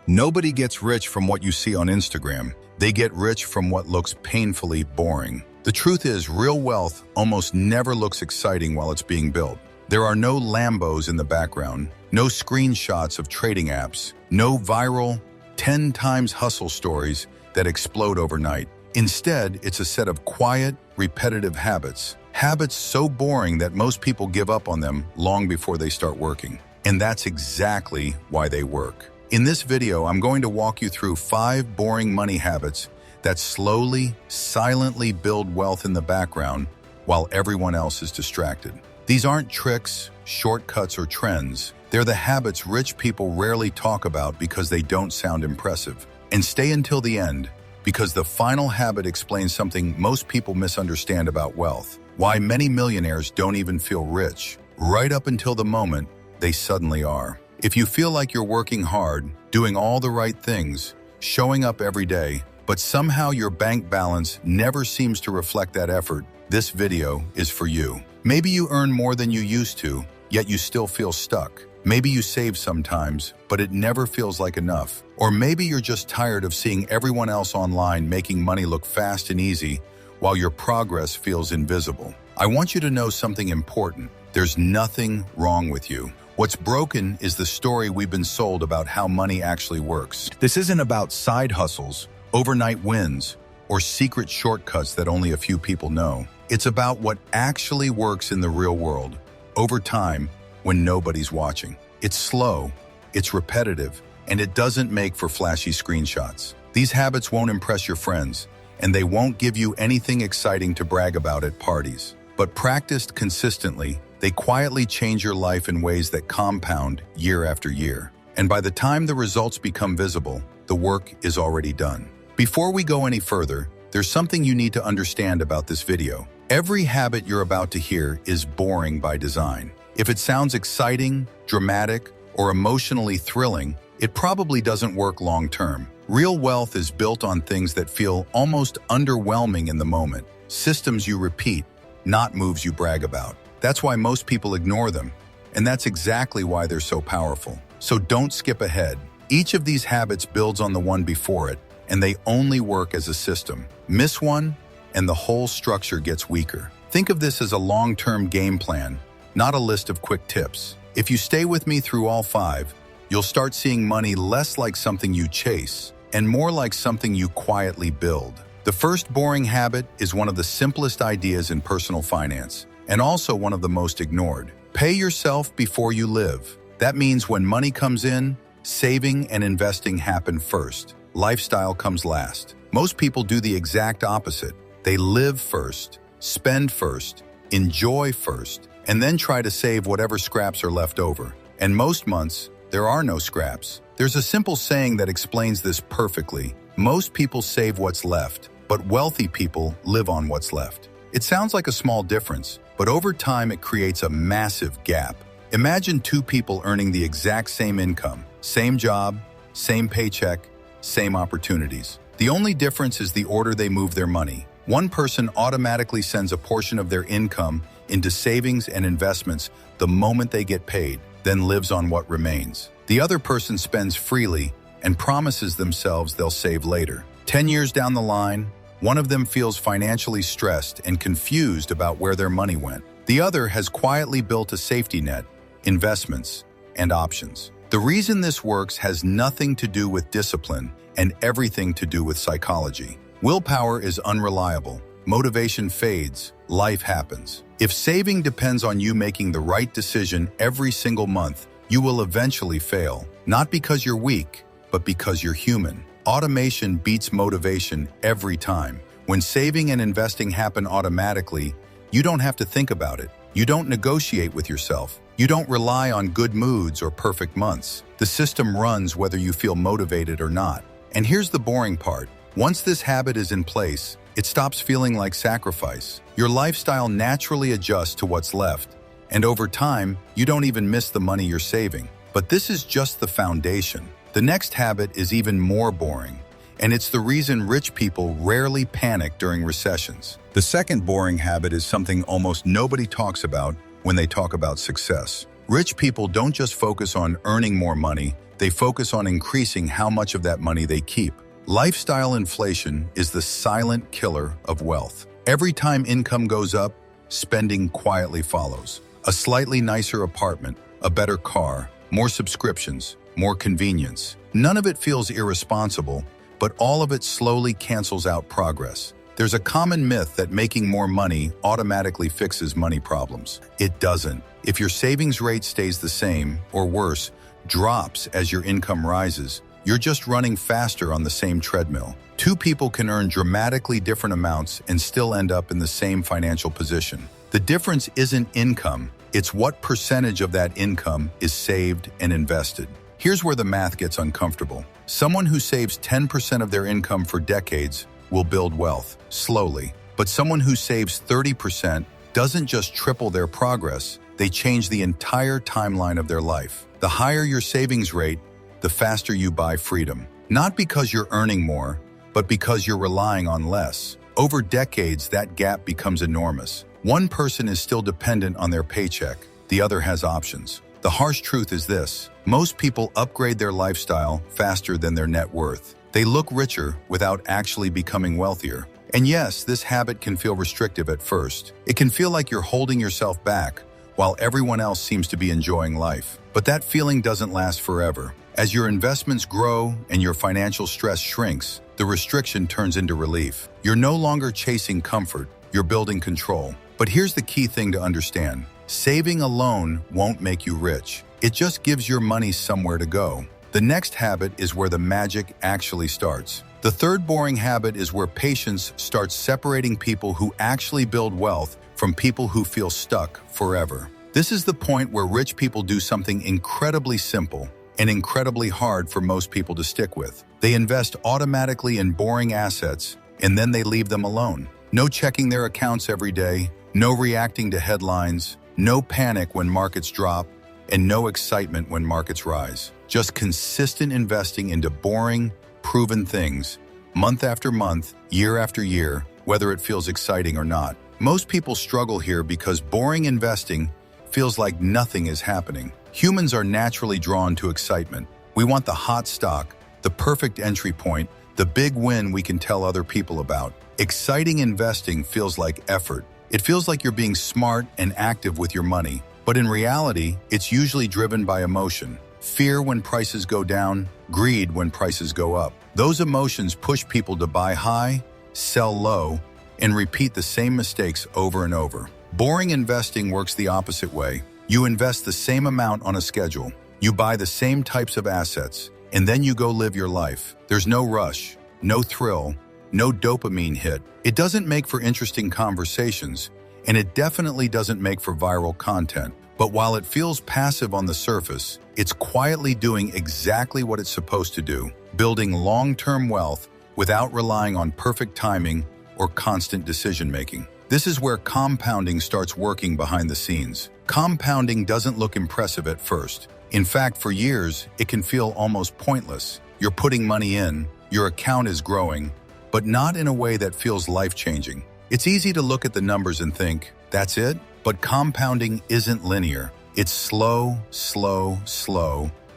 Nobody gets rich from what you see on Instagram. They get rich from what looks painfully boring. The truth is, real wealth almost never looks exciting while it's being built. There are no Lambos in the background, no screenshots of trading apps, no viral 10 times hustle stories that explode overnight. Instead, it's a set of quiet, repetitive habits. Habits so boring that most people give up on them long before they start working. And that's exactly why they work. In this video, I'm going to walk you through 5 boring money habits that slowly, silently build wealth in the background while everyone else is distracted. These aren't tricks, shortcuts, or trends. They're the habits rich people rarely talk about because they don't sound impressive. And stay until the end, because the final habit explains something most people misunderstand about wealth. Why many millionaires don't even feel rich, right up until the moment they suddenly are. If you feel like you're working hard, doing all the right things, showing up every day, but somehow your bank balance never seems to reflect that effort, this video is for you. Maybe you earn more than you used to, yet you still feel stuck. Maybe you save sometimes, but it never feels like enough. Or maybe you're just tired of seeing everyone else online making money look fast and easy while your progress feels invisible. I want you to know something important. There's nothing wrong with you. What's broken is the story we've been sold about how money actually works. This isn't about side hustles, overnight wins, or secret shortcuts that only a few people know. It's about what actually works in the real world, over time, when nobody's watching. It's slow, it's repetitive, and it doesn't make for flashy screenshots. These habits won't impress your friends, and they won't give you anything exciting to brag about at parties. But practiced consistently, they quietly change your life in ways that compound year after year. And by the time the results become visible, the work is already done. Before we go any further, there's something you need to understand about this video. Every habit you're about to hear is boring by design. If it sounds exciting, dramatic, or emotionally thrilling, it probably doesn't work long term. Real wealth is built on things that feel almost underwhelming in the moment. Systems you repeat, not moves you brag about. That's why most people ignore them, and that's exactly why they're so powerful. So don't skip ahead. Each of these habits builds on the one before it, and they only work as a system. Miss one, and the whole structure gets weaker. Think of this as a long-term game plan, not a list of quick tips. If you stay with me through all 5, you'll start seeing money less like something you chase, and more like something you quietly build. The first boring habit is one of the simplest ideas in personal finance, and also one of the most ignored. Pay yourself before you live. That means when money comes in, saving and investing happen first. Lifestyle comes last. Most people do the exact opposite. They live first, spend first, enjoy first, and then try to save whatever scraps are left over. And most months, there are no scraps. There's a simple saying that explains this perfectly. Most people save what's left, but wealthy people live on what's left. It sounds like a small difference, but over time it creates a massive gap. Imagine 2 people earning the exact same income, same job, same paycheck, same opportunities. The only difference is the order they move their money. One person automatically sends a portion of their income into savings and investments the moment they get paid, then lives on what remains. The other person spends freely and promises themselves they'll save later. 10 years down the line, one of them feels financially stressed and confused about where their money went. The other has quietly built a safety net, investments, and options. The reason this works has nothing to do with discipline and everything to do with psychology. Willpower is unreliable. Motivation fades. Life happens. If saving depends on you making the right decision every single month, you will eventually fail. Not because you're weak, but because you're human. Automation beats motivation every time. When saving and investing happen automatically, you don't have to think about it. You don't negotiate with yourself. You don't rely on good moods or perfect months. The system runs whether you feel motivated or not. And here's the boring part. Once this habit is in place, it stops feeling like sacrifice. Your lifestyle naturally adjusts to what's left, and over time, you don't even miss the money you're saving. But this is just the foundation. The next habit is even more boring, and it's the reason rich people rarely panic during recessions. The second boring habit is something almost nobody talks about when they talk about success. Rich people don't just focus on earning more money, They focus on increasing how much of that money they keep. Lifestyle inflation is the silent killer of wealth. Every time income goes up, spending quietly follows. A slightly nicer apartment, a better car, more subscriptions, more convenience. None of it feels irresponsible, but all of it slowly cancels out progress. There's a common myth that making more money automatically fixes money problems. It doesn't. If your savings rate stays the same, or worse, drops as your income rises, you're just running faster on the same treadmill. Two people can earn dramatically different amounts and still end up in the same financial position. The difference isn't income, it's what percentage of that income is saved and invested. Here's where the math gets uncomfortable. Someone who saves 10% of their income for decades will build wealth, slowly. But someone who saves 30% doesn't just triple their progress, they change the entire timeline of their life. The higher your savings rate, the faster you buy freedom. Not because you're earning more, but because you're relying on less. Over decades, that gap becomes enormous. One person is still dependent on their paycheck, the other has options. The harsh truth is this: most people upgrade their lifestyle faster than their net worth. They look richer without actually becoming wealthier. And yes, this habit can feel restrictive at first. It can feel like you're holding yourself back while everyone else seems to be enjoying life. But that feeling doesn't last forever. As your investments grow and your financial stress shrinks, the restriction turns into relief. You're no longer chasing comfort, you're building control. But here's the key thing to understand. Saving alone won't make you rich. It just gives your money somewhere to go. The next habit is where the magic actually starts. The third boring habit is where patience starts separating people who actually build wealth from people who feel stuck forever. This is the point where rich people do something incredibly simple and incredibly hard for most people to stick with. They invest automatically in boring assets, and then they leave them alone. No checking their accounts every day, no reacting to headlines, no panic when markets drop, and no excitement when markets rise. Just consistent investing into boring, proven things, month after month, year after year, whether it feels exciting or not. Most people struggle here because boring investing feels like nothing is happening. Humans are naturally drawn to excitement. We want the hot stock, the perfect entry point, the big win we can tell other people about. Exciting investing feels like effort. It feels like you're being smart and active with your money. But in reality, it's usually driven by emotion. Fear when prices go down, greed when prices go up. Those emotions push people to buy high, sell low, and repeat the same mistakes over and over. Boring investing works the opposite way. You invest the same amount on a schedule. You buy the same types of assets, and then you go live your life. There's no rush, no thrill, no dopamine hit. It doesn't make for interesting conversations, and it definitely doesn't make for viral content. But while it feels passive on the surface, it's quietly doing exactly what it's supposed to do, building long-term wealth without relying on perfect timing or constant decision-making. This is where compounding starts working behind the scenes. Compounding doesn't look impressive at first. In fact, for years, it can feel almost pointless. You're putting money in, your account is growing, but not in a way that feels life-changing. It's easy to look at the numbers and think, that's it? But compounding isn't linear. It's slow,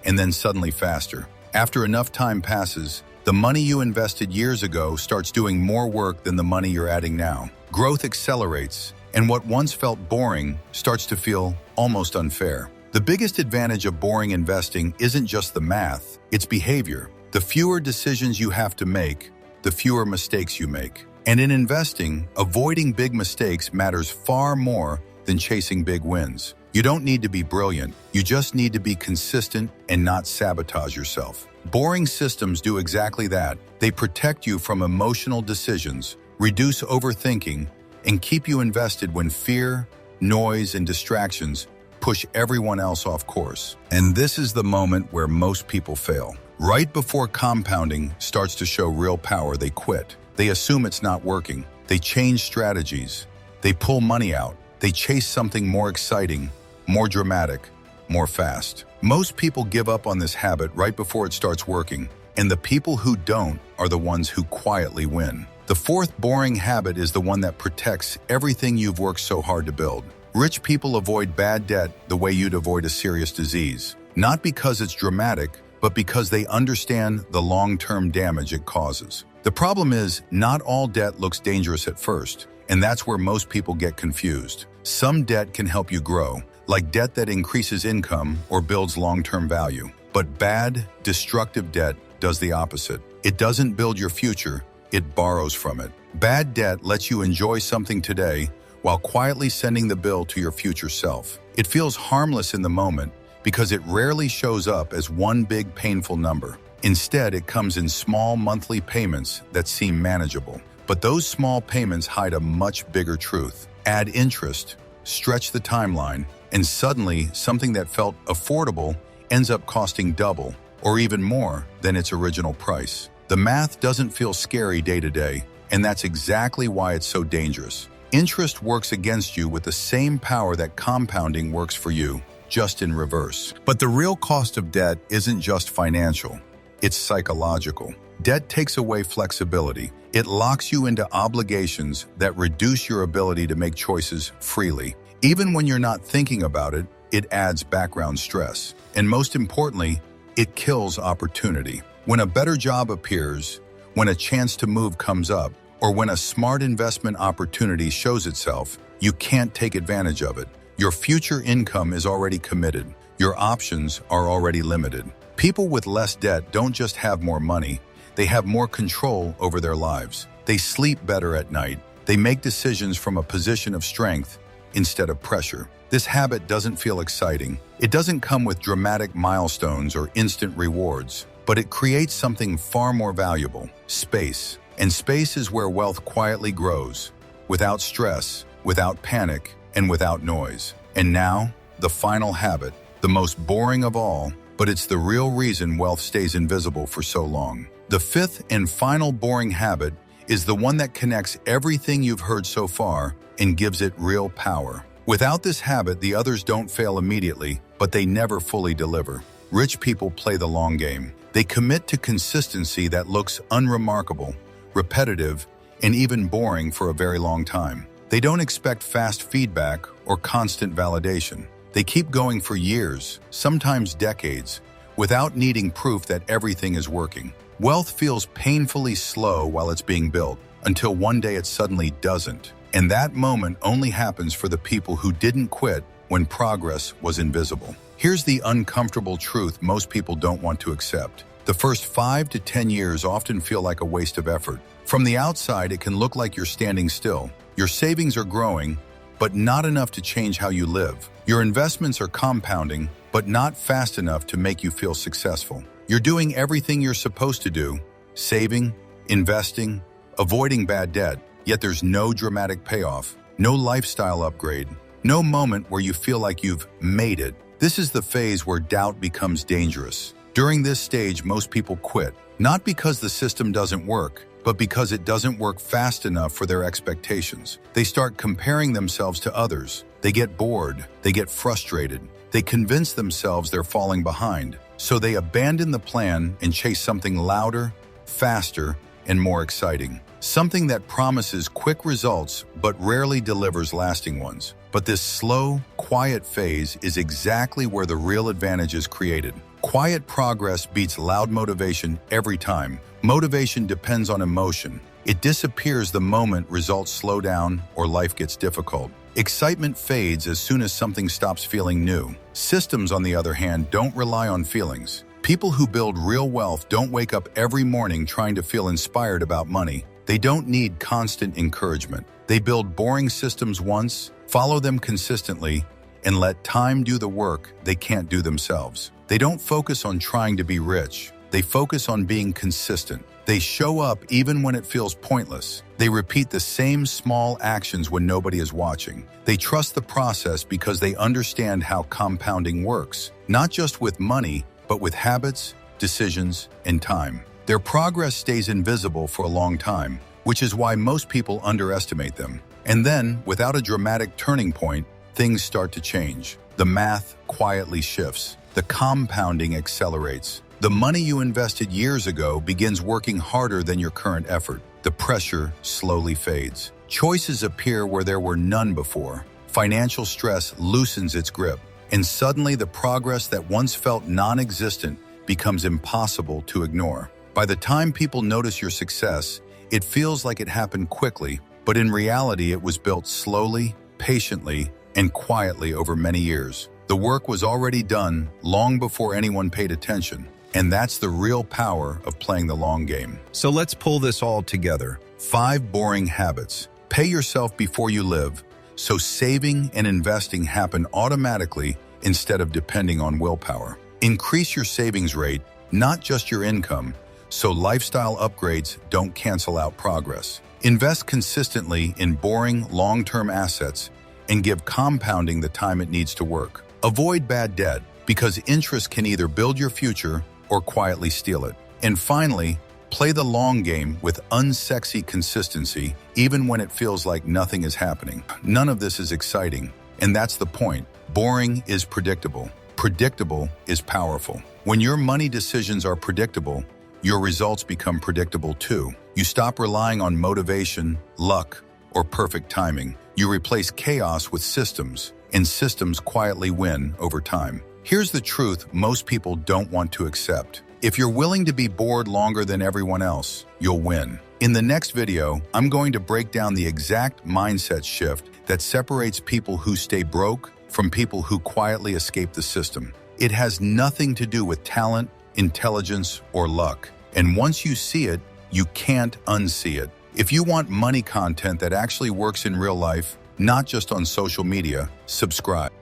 and then suddenly faster. After enough time passes, the money you invested years ago starts doing more work than the money you're adding now. Growth accelerates, and what once felt boring starts to feel almost unfair. The biggest advantage of boring investing isn't just the math, it's behavior. The fewer decisions you have to make, the fewer mistakes you make. And in investing, avoiding big mistakes matters far more than chasing big wins. You don't need to be brilliant, you just need to be consistent and not sabotage yourself. Boring systems do exactly that. They protect you from emotional decisions, reduce overthinking, and keep you invested when fear, noise, and distractions push everyone else off course. And this is the moment where most people fail. Right before compounding starts to show real power, they quit. They assume it's not working. They change strategies. They pull money out. They chase something more exciting, more dramatic, more fast. Most people give up on this habit right before it starts working, and the people who don't are the ones who quietly win. The fourth boring habit is the one that protects everything you've worked so hard to build. Rich people avoid bad debt the way you'd avoid a serious disease. Not because it's dramatic, but because they understand the long-term damage it causes. The problem is, not all debt looks dangerous at first, and that's where most people get confused. Some debt can help you grow, like debt that increases income or builds long-term value. But bad, destructive debt does the opposite. It doesn't build your future, it borrows from it. Bad debt lets you enjoy something today while quietly sending the bill to your future self. It feels harmless in the moment because it rarely shows up as one big painful number. Instead, it comes in small monthly payments that seem manageable. But those small payments hide a much bigger truth. Add interest, stretch the timeline, and suddenly something that felt affordable ends up costing double or even more than its original price. The math doesn't feel scary day to day, and that's exactly why it's so dangerous. Interest works against you with the same power that compounding works for you, just in reverse. But the real cost of debt isn't just financial, it's psychological. Debt takes away flexibility. It locks you into obligations that reduce your ability to make choices freely. Even when you're not thinking about it, it adds background stress. And most importantly, it kills opportunity. When a better job appears, when a chance to move comes up, or when a smart investment opportunity shows itself, you can't take advantage of it. Your future income is already committed. Your options are already limited. People with less debt don't just have more money, they have more control over their lives. They sleep better at night. They make decisions from a position of strength instead of pressure. This habit doesn't feel exciting. It doesn't come with dramatic milestones or instant rewards, but it creates something far more valuable: space. And space is where wealth quietly grows, without stress, without panic, and without noise. And now, the final habit, the most boring of all, but it's the real reason wealth stays invisible for so long. The fifth and final boring habit is the one that connects everything you've heard so far and gives it real power. Without this habit, the others don't fail immediately, but they never fully deliver. Rich people play the long game. They commit to consistency that looks unremarkable, repetitive, and even boring for a very long time. They don't expect fast feedback or constant validation. They keep going for years, sometimes decades, without needing proof that everything is working. Wealth feels painfully slow while it's being built, until one day it suddenly doesn't. And that moment only happens for the people who didn't quit when progress was invisible. Here's the uncomfortable truth most people don't want to accept. The first 5 to 10 years often feel like a waste of effort. From the outside, it can look like you're standing still. Your savings are growing, but not enough to change how you live. Your investments are compounding, but not fast enough to make you feel successful. You're doing everything you're supposed to do: saving, investing, avoiding bad debt, yet there's no dramatic payoff, no lifestyle upgrade, no moment where you feel like you've made it. This is the phase where doubt becomes dangerous. During this stage, most people quit, not because the system doesn't work, but because it doesn't work fast enough for their expectations. They start comparing themselves to others. They get bored. They get frustrated. They convince themselves they're falling behind. So they abandon the plan and chase something louder, faster, and more exciting. Something that promises quick results but rarely delivers lasting ones. But this slow, quiet phase is exactly where the real advantage is created. Quiet progress beats loud motivation every time. Motivation depends on emotion. It disappears the moment results slow down or life gets difficult. Excitement fades as soon as something stops feeling new. Systems, on the other hand, don't rely on feelings. People who build real wealth don't wake up every morning trying to feel inspired about money. They don't need constant encouragement. They build boring systems once, follow them consistently, and let time do the work they can't do themselves. They don't focus on trying to be rich. They focus on being consistent. They show up even when it feels pointless. They repeat the same small actions when nobody is watching. They trust the process because they understand how compounding works, not just with money, but with habits, decisions, and time. Their progress stays invisible for a long time, which is why most people underestimate them. And then, without a dramatic turning point, things start to change. The math quietly shifts. The compounding accelerates. The money you invested years ago begins working harder than your current effort. The pressure slowly fades. Choices appear where there were none before. Financial stress loosens its grip. And suddenly the progress that once felt non-existent becomes impossible to ignore. By the time people notice your success, it feels like it happened quickly, but in reality it was built slowly, patiently, and quietly over many years. The work was already done long before anyone paid attention, and that's the real power of playing the long game. So let's pull this all together. 5 boring habits. Pay yourself before you live, so saving and investing happen automatically instead of depending on willpower. Increase your savings rate, not just your income, so lifestyle upgrades don't cancel out progress. Invest consistently in boring, long-term assets and give compounding the time it needs to work. Avoid bad debt, because interest can either build your future or quietly steal it. And finally, play the long game with unsexy consistency, even when it feels like nothing is happening. None of this is exciting, and that's the point. Boring is predictable. Predictable is powerful. When your money decisions are predictable, your results become predictable too. You stop relying on motivation, luck, or perfect timing. You replace chaos with systems, and systems quietly win over time. Here's the truth most people don't want to accept. If you're willing to be bored longer than everyone else, you'll win. In the next video, I'm going to break down the exact mindset shift that separates people who stay broke from people who quietly escape the system. It has nothing to do with talent, intelligence, or luck. And once you see it, you can't unsee it. If you want money content that actually works in real life, not just on social media, subscribe.